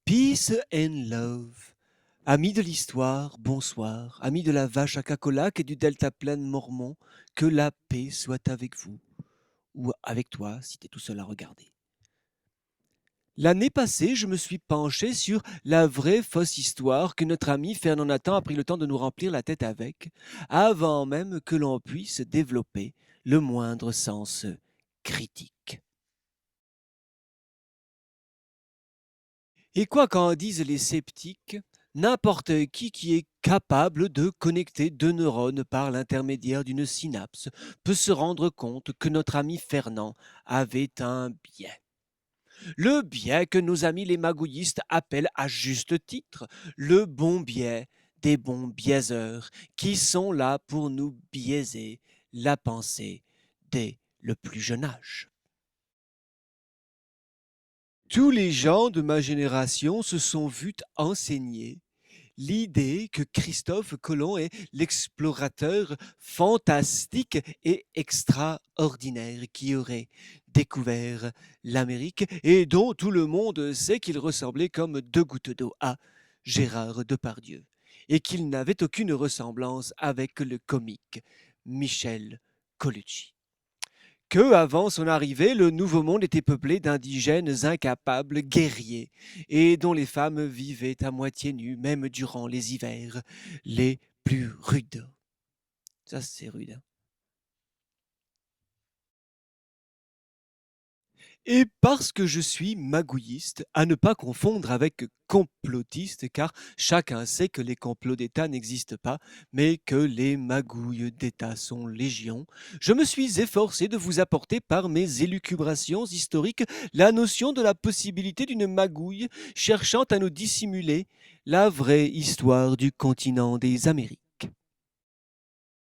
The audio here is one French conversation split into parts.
Peace and love. Amis de l'histoire, bonsoir. Amis de la vache à cacolac et du delta plein mormon, que la paix soit avec vous. Ou avec toi, si t'es tout seul à regarder. L'année passée, je me suis penché sur la vraie fausse histoire que notre ami Fernand Nathan a pris le temps de nous remplir la tête avec, avant même que l'on puisse développer le moindre sens critique. Et quoi qu'en disent les sceptiques, n'importe qui est capable de connecter deux neurones par l'intermédiaire d'une synapse peut se rendre compte que notre ami Fernand avait un biais. Le biais que nos amis les magouillistes appellent à juste titre le bon biais des bons biaiseurs qui sont là pour nous biaiser la pensée dès le plus jeune âge. Tous les gens de ma génération se sont vus enseigner l'idée que Christophe Colomb est l'explorateur fantastique et extraordinaire qui aurait découvert l'Amérique et dont tout le monde sait qu'il ressemblait comme deux gouttes d'eau à Gérard Depardieu et qu'il n'avait aucune ressemblance avec le comique Michel Colucci. Que, avant son arrivée, le Nouveau Monde était peuplé d'indigènes incapables, guerriers, et dont les femmes vivaient à moitié nues, même durant les hivers les plus rudes. Ça, c'est rude, hein. Et parce que je suis magouilliste, à ne pas confondre avec complotiste, car chacun sait que les complots d'État n'existent pas, mais que les magouilles d'État sont légion, je me suis efforcé de vous apporter par mes élucubrations historiques la notion de la possibilité d'une magouille cherchant à nous dissimuler la vraie histoire du continent des Amériques.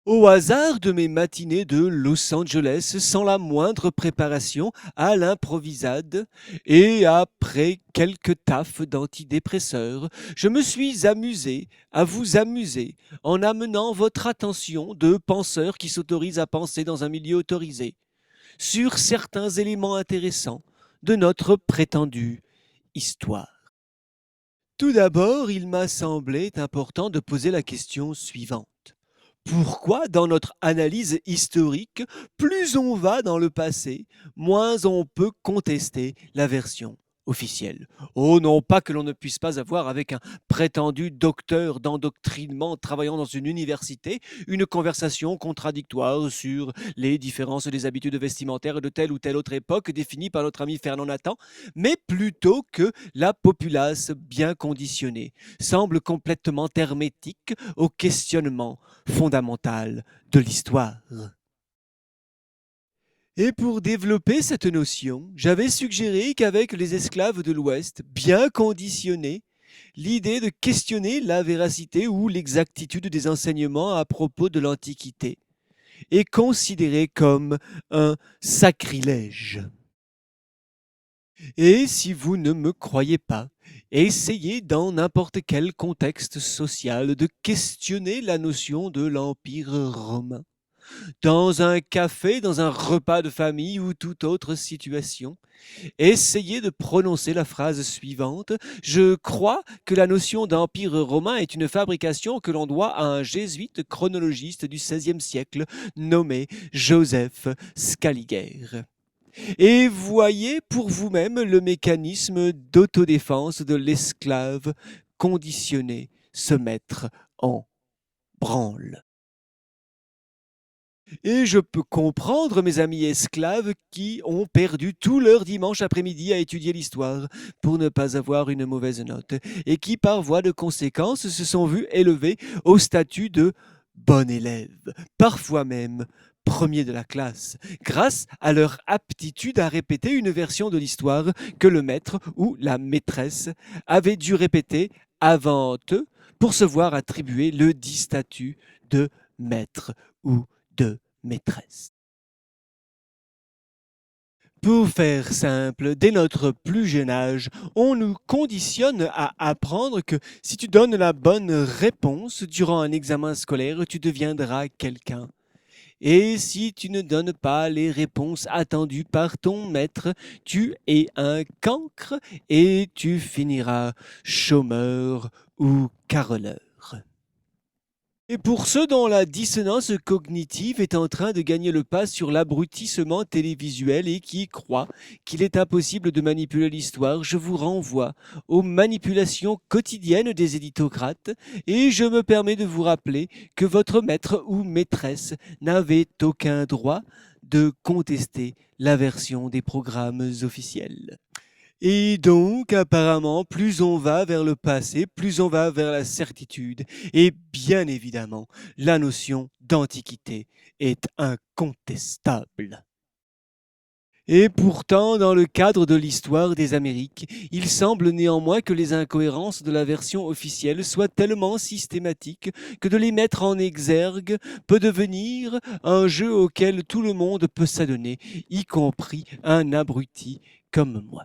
Au hasard de mes matinées de Los Angeles, sans la moindre préparation, à l'improvisade, et après quelques taffes d'antidépresseurs, je me suis amusé à vous amuser en amenant votre attention de penseurs qui s'autorisent à penser dans un milieu autorisé sur certains éléments intéressants de notre prétendue histoire. Tout d'abord, il m'a semblé important de poser la question suivante. Pourquoi, dans notre analyse historique, plus on va dans le passé, moins on peut contester la version officielle? Oh non, pas que l'on ne puisse pas avoir avec un prétendu docteur d'endoctrinement travaillant dans une université une conversation contradictoire sur les différences des habitudes vestimentaires de telle ou telle autre époque définies par notre ami Fernand Nathan, mais plutôt que la populace bien conditionnée semble complètement hermétique au questionnement fondamental de l'histoire. Et pour développer cette notion, j'avais suggéré qu'avec les esclaves de l'Ouest, bien conditionnés, l'idée de questionner la véracité ou l'exactitude des enseignements à propos de l'Antiquité est considérée comme un sacrilège. Et si vous ne me croyez pas, essayez dans n'importe quel contexte social de questionner la notion de l'Empire romain. Dans un café, dans un repas de famille ou toute autre situation, essayez de prononcer la phrase suivante. Je crois que la notion d'Empire romain est une fabrication que l'on doit à un jésuite chronologiste du XVIe siècle nommé Joseph Scaliger. Et voyez pour vous-même le mécanisme d'autodéfense de l'esclave conditionné se mettre en branle. Et je peux comprendre mes amis esclaves qui ont perdu tout leur dimanche après-midi à étudier l'histoire pour ne pas avoir une mauvaise note et qui, par voie de conséquence, se sont vus élevés au statut de bon élève, parfois même premier de la classe, grâce à leur aptitude à répéter une version de l'histoire que le maître ou la maîtresse avait dû répéter avant eux pour se voir attribuer le dit statut de maître ou de maîtresse. Pour faire simple, dès notre plus jeune âge, on nous conditionne à apprendre que si tu donnes la bonne réponse durant un examen scolaire, tu deviendras quelqu'un. Et si tu ne donnes pas les réponses attendues par ton maître, tu es un cancre et tu finiras chômeur ou caroleur. Et pour ceux dont la dissonance cognitive est en train de gagner le pas sur l'abrutissement télévisuel et qui croient qu'il est impossible de manipuler l'histoire, je vous renvoie aux manipulations quotidiennes des éditocrates et je me permets de vous rappeler que votre maître ou maîtresse n'avait aucun droit de contester la version des programmes officiels. Et donc, apparemment, plus on va vers le passé, plus on va vers la certitude. Et bien évidemment, la notion d'antiquité est incontestable. Et pourtant, dans le cadre de l'histoire des Amériques, il semble néanmoins que les incohérences de la version officielle soient tellement systématiques que de les mettre en exergue peut devenir un jeu auquel tout le monde peut s'adonner, y compris un abruti comme moi.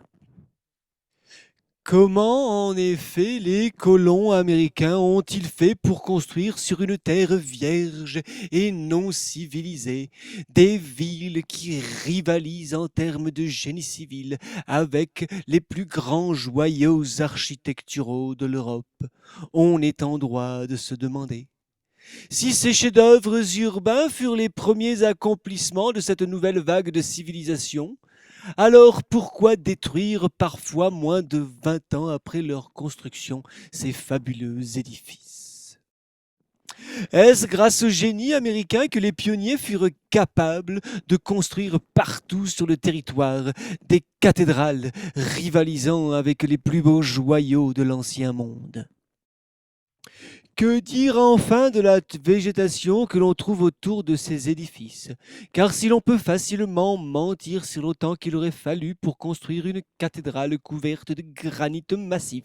Comment, en effet, les colons américains ont-ils fait pour construire sur une terre vierge et non civilisée des villes qui rivalisent en termes de génie civil avec les plus grands joyaux architecturaux de l'Europe? On est en droit de se demander. Si ces chefs-d'œuvre urbains furent les premiers accomplissements de cette nouvelle vague de civilisation, alors pourquoi détruire parfois moins de 20 ans après leur construction ces fabuleux édifices? Est-ce grâce au génie américain que les pionniers furent capables de construire partout sur le territoire des cathédrales rivalisant avec les plus beaux joyaux de l'ancien monde? Que dire enfin de la végétation que l'on trouve autour de ces édifices? Car si l'on peut facilement mentir sur le temps qu'il aurait fallu pour construire une cathédrale couverte de granit massif,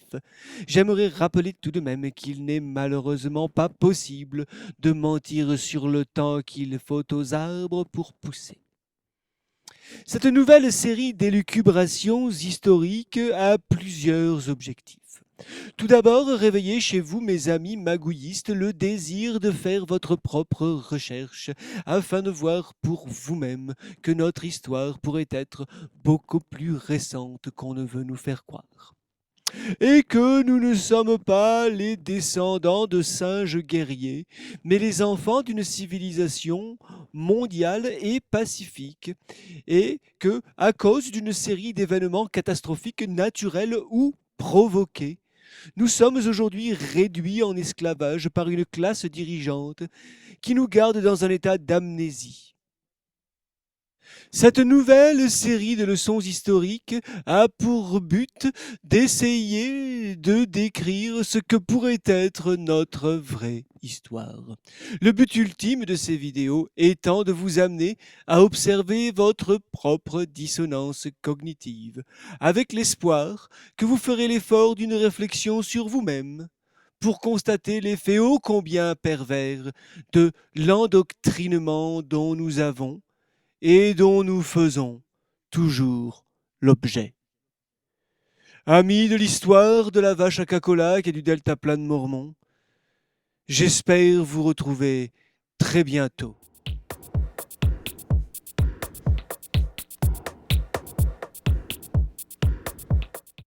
j'aimerais rappeler tout de même qu'il n'est malheureusement pas possible de mentir sur le temps qu'il faut aux arbres pour pousser. Cette nouvelle série d'élucubrations historiques a plusieurs objectifs. Tout d'abord, réveillez chez vous, mes amis magouillistes, le désir de faire votre propre recherche, afin de voir pour vous-même que notre histoire pourrait être beaucoup plus récente qu'on ne veut nous faire croire. Et que nous ne sommes pas les descendants de singes guerriers, mais les enfants d'une civilisation mondiale et pacifique, et que, à cause d'une série d'événements catastrophiques naturels ou provoqués, nous sommes aujourd'hui réduits en esclavage par une classe dirigeante qui nous garde dans un état d'amnésie. Cette nouvelle série de leçons historiques a pour but d'essayer de décrire ce que pourrait être notre vraie histoire. Le but ultime de ces vidéos étant de vous amener à observer votre propre dissonance cognitive, avec l'espoir que vous ferez l'effort d'une réflexion sur vous-même pour constater l'effet ô combien pervers de l'endoctrinement dont nous avons et dont nous faisons toujours l'objet. Amis de l'histoire de la vache à cacolac et du deltaplane mormon, j'espère vous retrouver très bientôt